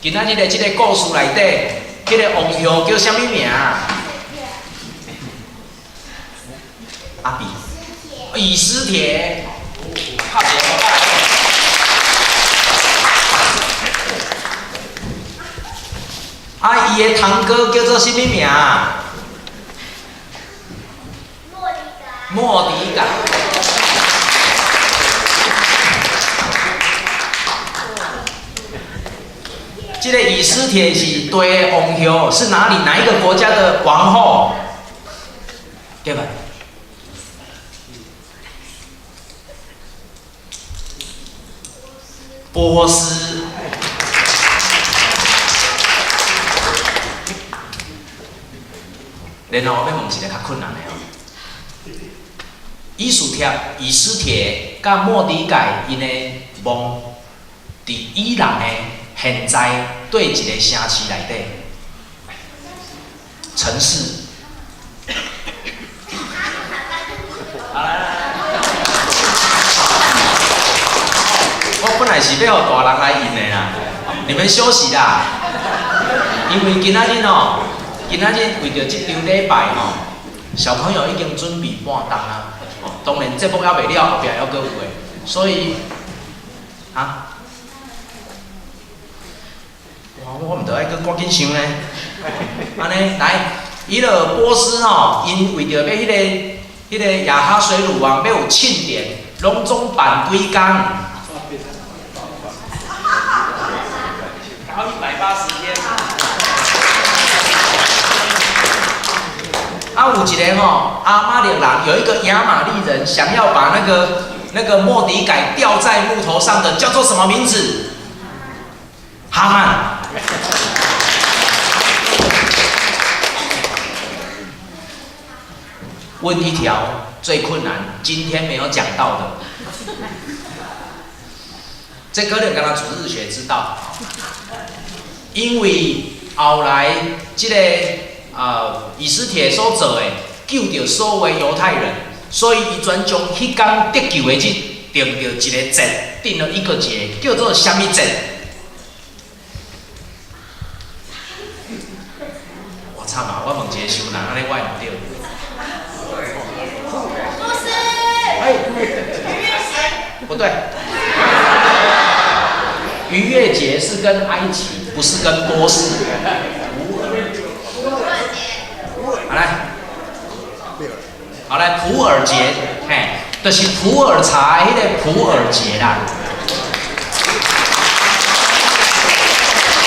今仔日的这个故事内底，这个王后叫什么名？阿比，以斯帖。拍手啊，伊的堂哥叫做什么名？莫迪改。这个以斯帖是对王后，是哪一个国家的王后？对吧？波斯。然后我要问一个较困难的哦。以斯帖甲莫迪改因的梦，伫伊朗的现在对一个城市内底，城市。我本来是要互大人来印的啦，你们休息啦，因为今仔日哦，今仔日为着这场礼拜吼，小朋友已经准备半冬啊。当然节目还袂了，后壁还佫有诶，所以啊。我毋着爱佫赶紧想呢，安尼来，伊落波斯吼，因为着要迄个亚哈水鲁王要有庆典，拢总办几工？搞180天。啊，有一个吼，阿玛力人有一个亚玛力人想要把那个莫迪改吊在木头上的，叫做什么名字？哈曼。问一条最困难，今天没有讲到的，这可能敢若主日学知道，因为后来这个以斯帖所做的救着所有犹太人，所以伊专将迄天得救的日定着一个节，定了一个节，叫做什么节？我惨啊！我问一个修人，安尼我会唔对？不对，逾越节是跟埃及，不是跟波斯。好来，普尔节，嘿，就是普洱茶迄个普洱节啦。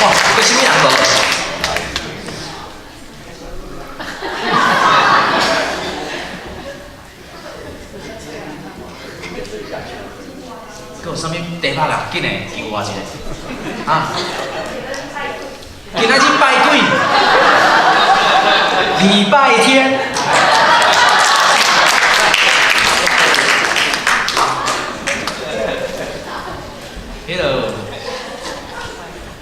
哇，这什么人无？有啥物地方啦？紧诶，救我一下！啊，今仔日拜鬼，礼拜天。迄落，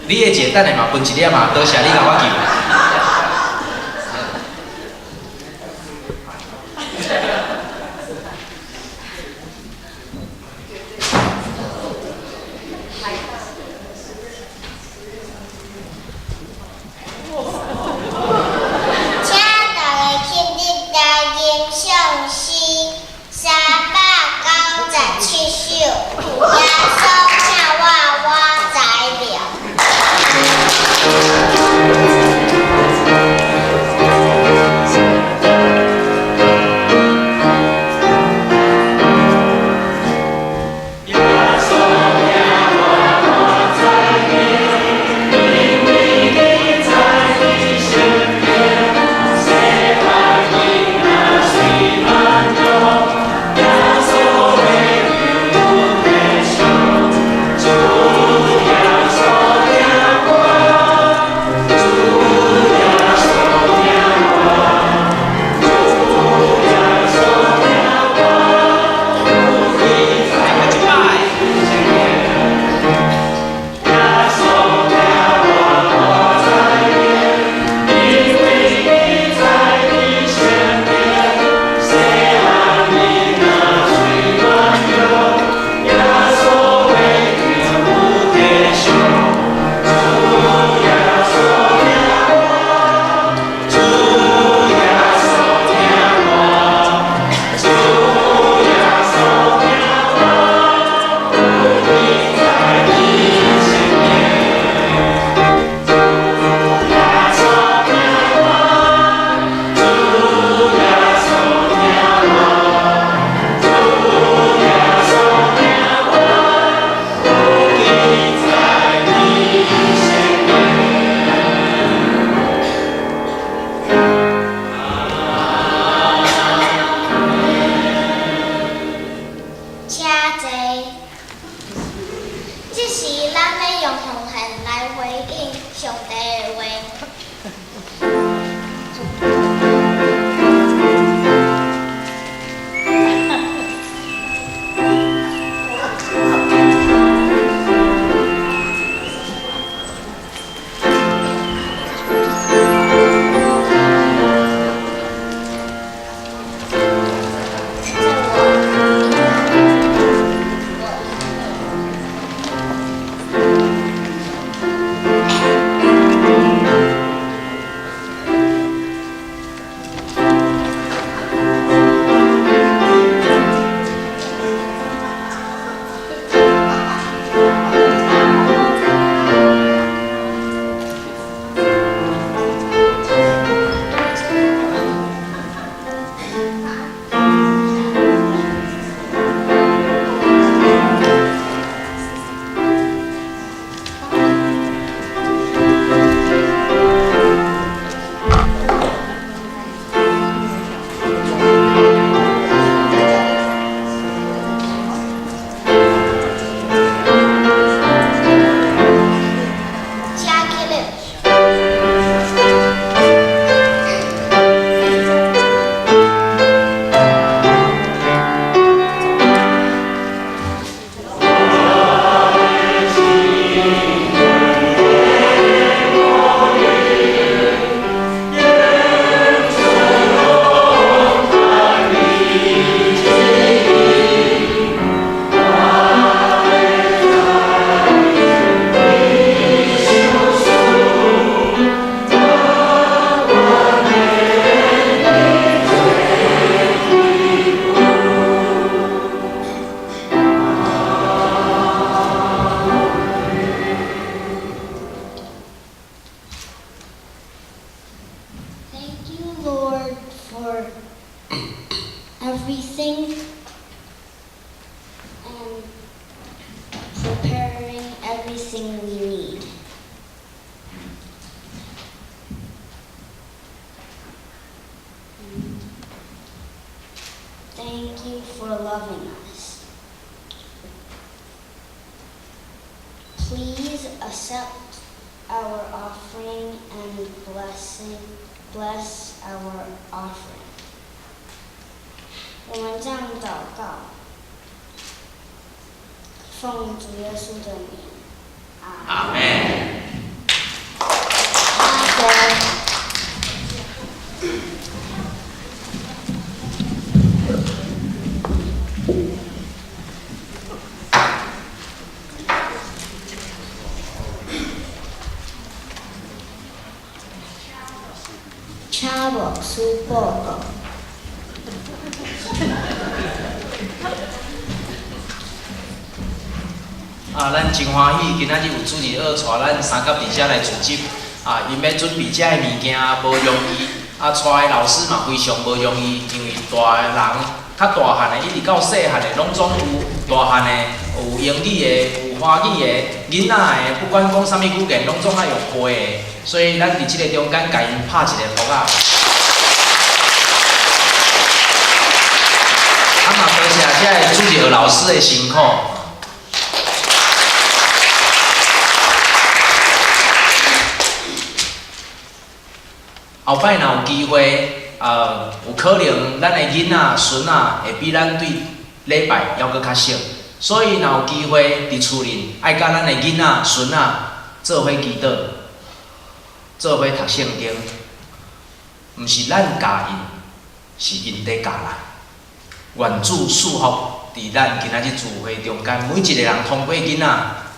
你的姐等下嘛分一粒嘛，多谢你甲我救。上帝的话。Everything and preparing everything we need. Thank you for loving us. Please accept our offering and bless our offering. 我们这样祷告，奉主耶稣的名，阿门。查某书报告。咱真欢喜，今仔日有主日学带咱三甲伫遮来聚集。因要准备遮个物件无容易，带的老师嘛非常无容易，因为大个人、较大汉的一直到细汉的，拢总有大汉的有英语的、有华语的，囡仔的不管讲啥物语言，拢总爱用背的，所以咱伫即个中间，甲因拍一个鼓啊。嘛多谢遮个主日学老师的辛苦。后摆若有机会，有可能咱的囡仔、孙仔会比咱对礼拜还阁较熟，所以若有机会伫厝里，爱甲咱的囡仔、孙仔做伙祈祷，做伙读圣经，毋是咱教因，是因在教咱。愿主赐福伫咱今仔日聚会中间，每一个人通过囡仔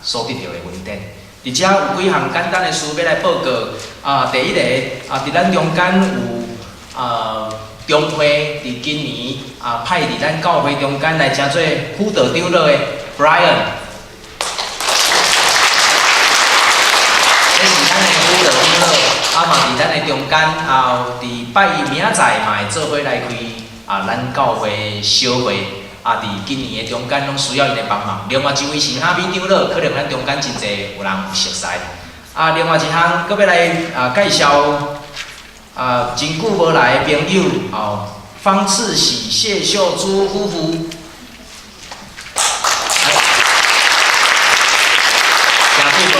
所得到的恩典。而且有几项简单的事要来报告。第一个，伫咱中间有中会伫今年派伫咱教会中间来诚做辅导长老的 Brian， 这是咱的辅导长老，嘛伫咱的中间，伫拜一明仔载嘛会做伙来开咱教会小会。伫今年的中间拢需要因的帮忙。另外一位是哈米长老，可能咱中间真侪有人有熟悉。另外一项，搁要来介绍真久无来的朋友方次喜、谢秀珠夫妇。真久无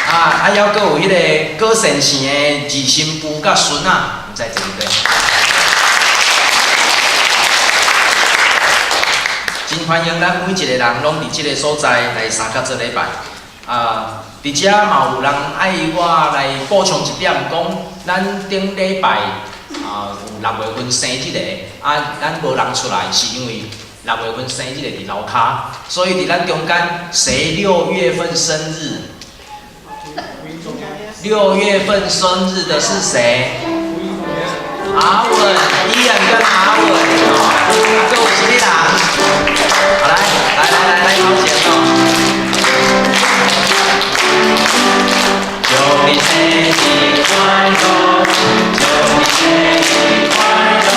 看。还有有迄个郭善成的二新妇甲孙仔，唔知对唔对？真欢迎咱每一个人拢伫即个所在来参加这礼拜。伫遮嘛有人爱我来补充一点，讲咱顶礼拜有6月份生日的，咱无人出来，是因为6月份生日的伫楼骹，所以伫咱中间谁6月份生日？6月份生日的是谁？阿文，依然跟阿文哦，各有一个人。好，来，掏钱哦。祝你生日快乐，祝你生日快乐，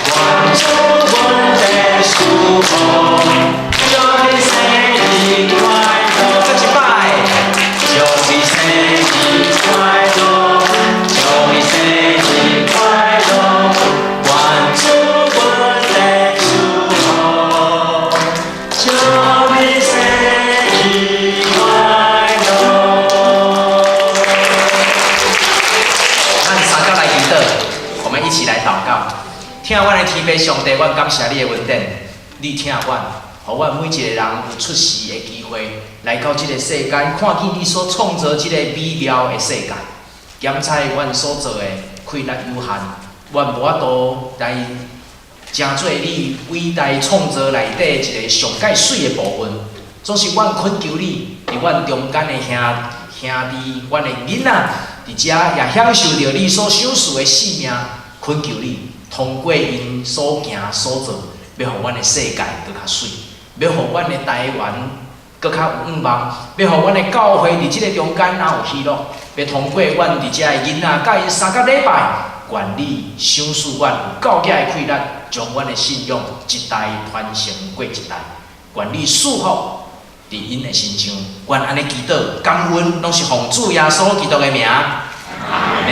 愿主阮的祝福，祝你生日快乐，再一摆，祝你生日快乐，祝你生日快乐，愿主阮的祝福，祝你生日快乐。我们一起来祷告，听阮的天父上帝，阮感谢你的恩典，你听阮，互阮每一个人有出世的机会，来到这个世间，看见你所创造这个美妙的世界。检查阮所做的快乐有限，阮无法度来成做你伟大创造内底一个上界水的部分。总是阮恳求你，伫阮中间的兄弟，阮的囡仔。伫遮也享受到你所享受的生命，恳求你通过因所行所做，要互阮的世界更较水，要互阮的台湾更较有盼望，要互阮的教会伫即个中间哪有喜乐，要通过阮伫遮的囡仔，甲因3个礼拜，愿你赏赐阮有够额的快乐，将阮的信仰一代传承过一代，愿你祝福。伫因的身上，愿安尼祈祷，感恩拢是奉主耶稣基督的名，阿门。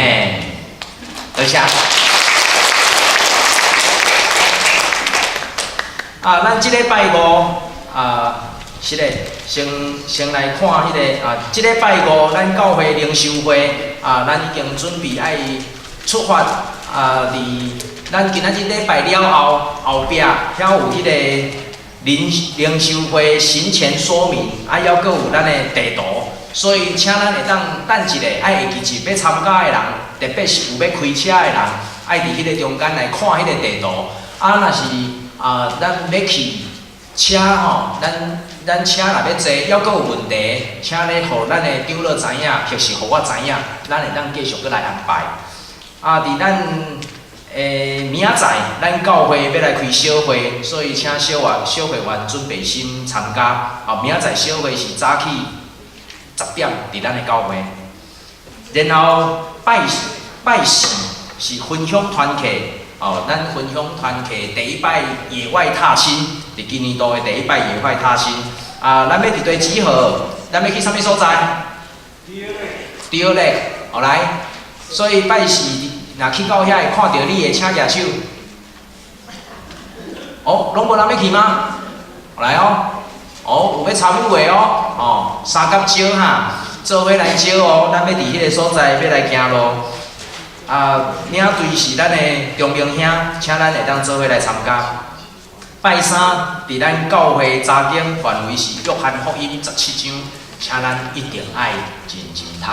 多谢。咱即礼拜五，是咧，先来看迄个即礼拜五咱教会灵修会，咱已经准备爱出发，咱今仔日礼拜了后壁，遐有迄个。灵修会行前说明，还阁有咱的地图，所以请咱会当等一下，爱会记住要参加的人，特别是有要开车的人，爱伫迄个中间来看迄个地图。若是咱要去车吼，咱车若要坐，还阁有问题，请咧互咱的长老知影，或是互我知影，咱会当继续阁来安排。伫咱。明仔载，咱教会要来开小会，所以请小会员准备心参加。明仔载小会是早起10点伫咱的教会，然后拜四是分享团契。咱分享团契第一摆野外踏青，伫今年度的第一摆野外踏青。咱要伫对集合，咱要去啥物所在？对嘞，来，所以拜四。若去到遐会看到你的请举手。拢无人要去吗？来哦，有要参与的哦，3甲招哈，做伙来招哦。咱要伫迄个所在要来行路。领队是咱的中明兄，请咱会当做伙来参加。拜三伫咱教会查经范围是约翰福音17章，请咱一定爱认真读。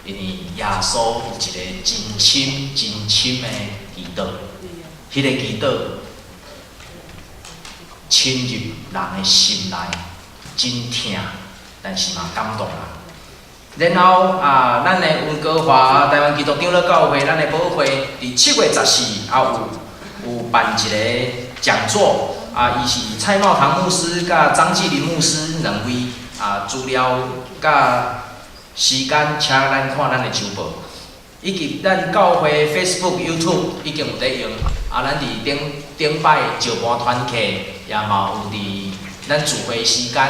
因为耶稣有一个真深的祈祷，迄个祈祷深入人的心内，真疼，但是嘛感动人。然后咱的温哥华台湾基督长老教会，咱的宝会伫7月14也有办一个讲座，伊是蔡茂堂牧师甲张继林牧师2位资料甲。时间，请咱看咱的周报，以及咱教会 Facebook、YouTube 已经有在用。咱伫顶摆石盘团契，也嘛有伫咱聚会时间，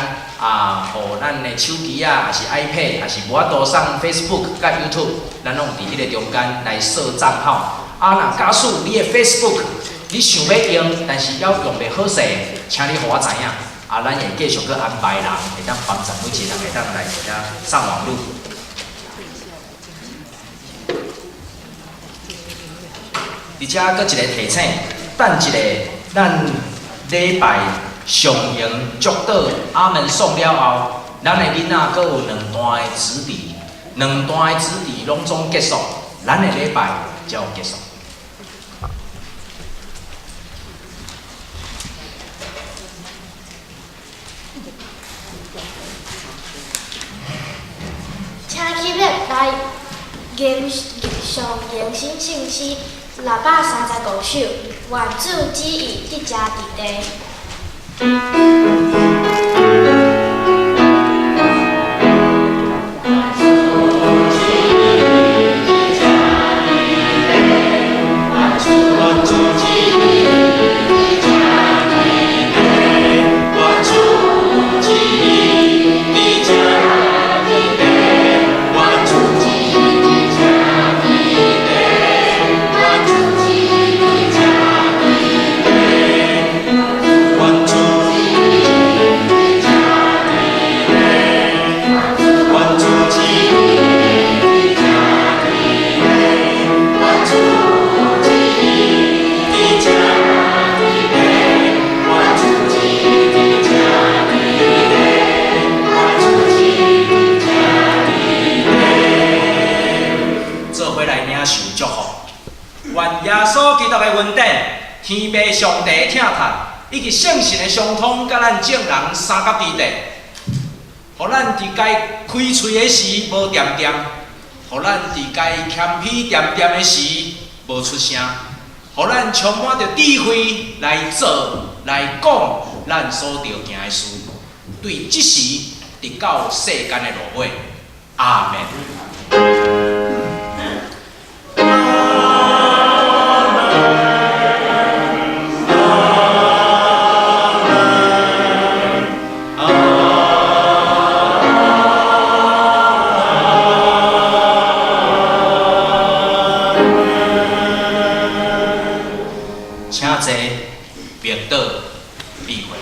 互咱的手机还是 iPad， 还是无法度上 Facebook 甲 YouTube， 咱拢有伫迄个中间来设账号。若假使你的 Facebook 你想要用，但是要用袂好势，请你互我知影。咱会继续去安排人，会当帮助每一个人会当来遮上网络。而且搁一个提醒，等一下咱礼拜上营祝祷阿门送了后，咱的囡仔搁有2段的子弟，2段的子弟拢总结束，咱的礼拜才有结束。请起立来上迎新信息635首，愿主旨意直正伫地。愿耶稣基督的恩典、天父上帝疼叹，以及圣神的相通，甲咱众人三甲伫地，互咱伫该开喙的时无掂掂，互咱伫该谦虚掂掂的时无出声，互咱充满着智慧来做、来讲咱所着行的事，对即时直到世间的落尾。阿门。请坐，别倒，闭会。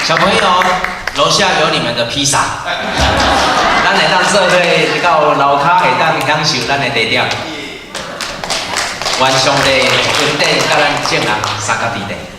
小朋友，楼下有你们的披萨，咱会当做伙到楼骹会当享受咱的地点，晚上的云顶甲咱种啊三角地带。